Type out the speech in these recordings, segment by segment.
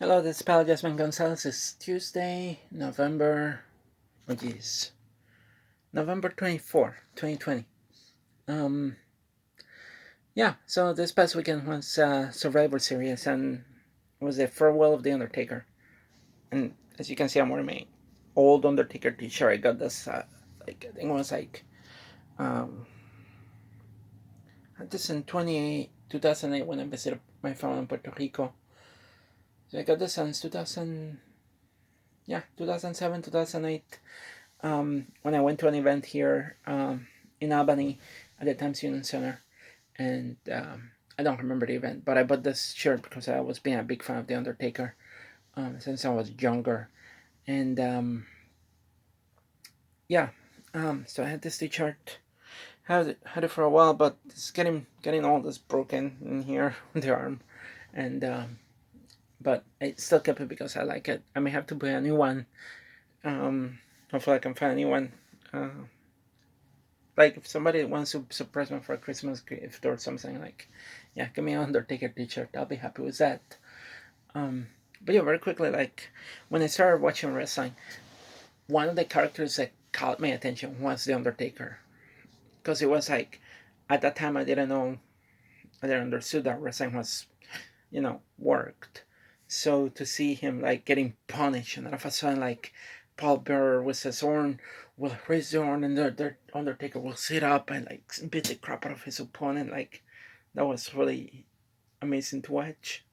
Hello, this is Pal Jasmine Gonzalez. It's Tuesday, oh geez, November 24th, 2020. Um, yeah, so this past weekend was Survivor Series and was the farewell of the Undertaker. And as you can see, I'm wearing my old Undertaker t-shirt. I got this, I think it was um, I had this in 2008 when I visited my family in Puerto Rico. So I got this since 2007, 2008. When I went to an event here in Albany at the Times Union Center, and I don't remember the event, but I bought this shirt because I was being a big fan of The Undertaker since I was younger. And yeah, so I had this t-shirt, had it for a while, but it's getting all this broken in here on the arm, and but I still kept it because I like it. I may have to buy a new one. Hopefully, I can find a new one. Like if somebody wants to surprise me for a Christmas gift or something, like, yeah, give me an Undertaker t-shirt. I'll be happy with that. Um, but yeah, very quickly, like when I started watching wrestling, one of the characters that caught my attention was the Undertaker, because it was like at that time I didn't understood that wrestling was worked. So to see him like getting punished, and all of a sudden like Paul Bearer with his horn will raise the horn, and the Undertaker will sit up and like beat the crap out of his opponent. Like that was really amazing to watch.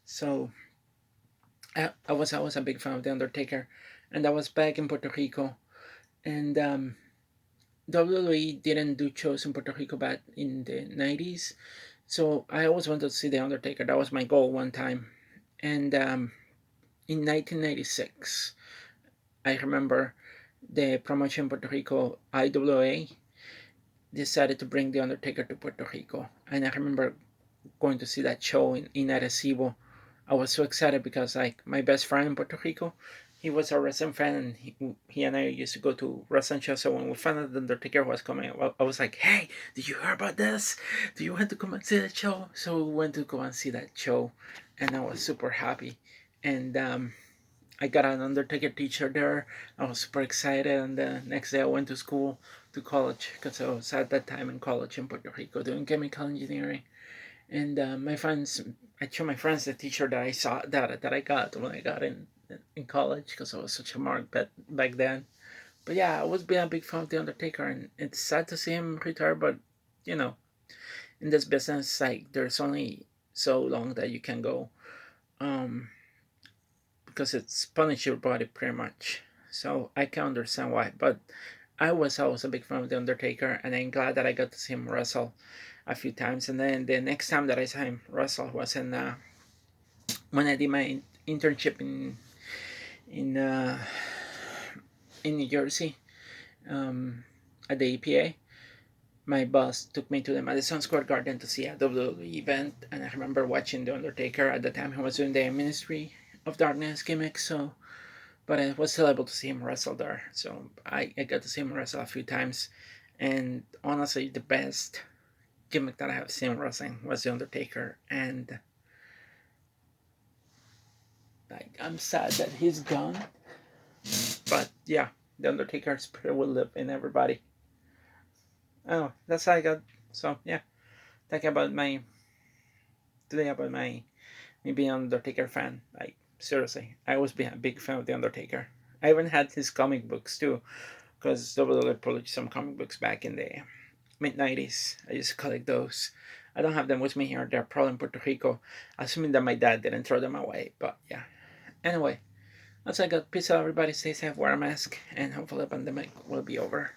So I was a big fan of the Undertaker, and I was back in Puerto Rico, and WWE didn't do shows in Puerto Rico back in the 90s. So I always wanted to see the Undertaker. That was my goal one time, and in 1996, I remember the promotion in Puerto Rico, IWA, decided to bring The Undertaker to Puerto Rico. And I remember going to see that show in Arecibo. I was so excited because, like, my best friend in Puerto Rico, he was a wrestling fan, and he and I used to go to wrestling shows. So when we found out The Undertaker was coming, I was like, hey, did you hear about this? Do you want to come and see that show? So we went to go and see that show, and I was super happy. And I got an Undertaker t-shirt there. I was super excited, and the next day I went to school, to college, because I was at that time in college in Puerto Rico doing chemical engineering. And my friends, I showed my friends the t-shirt that I saw that I got when I got in college, because I was such a mark back then. But yeah, I was being a big fan of the Undertaker, and it's sad to see him retire. But you know, in this business, like there's only so long that you can go. Um, because it's punish your body pretty much. So I can understand why. But I was always a big fan of The Undertaker, and I'm glad that I got to see him wrestle a few times. And then the next time that I saw him wrestle was when I did my internship in uh, in New Jersey um, at the EPA. My boss took me to the Madison Square Garden to see a WWE event, and I remember watching The Undertaker at the time. He was doing the Ministry of Darkness gimmick, so but I was still able to see him wrestle there. So I got to see him wrestle a few times, and honestly, the best gimmick that I have seen wrestling was the Undertaker. And like, I'm sad that he's gone, but yeah, the Undertaker's spirit will live in everybody. Oh, that's how I got. So yeah, talking about my today about my me being an Undertaker fan. Like seriously, I was being a big fan of the Undertaker. I even had his comic books too, because WWE published some comic books back in the mid 90s. I used to collect those. I don't have them with me here. They're probably in Puerto Rico, assuming that my dad didn't throw them away. But yeah. Anyway, that's all I got. Peace out, everybody. Stay safe, wear a mask, and hopefully the pandemic will be over.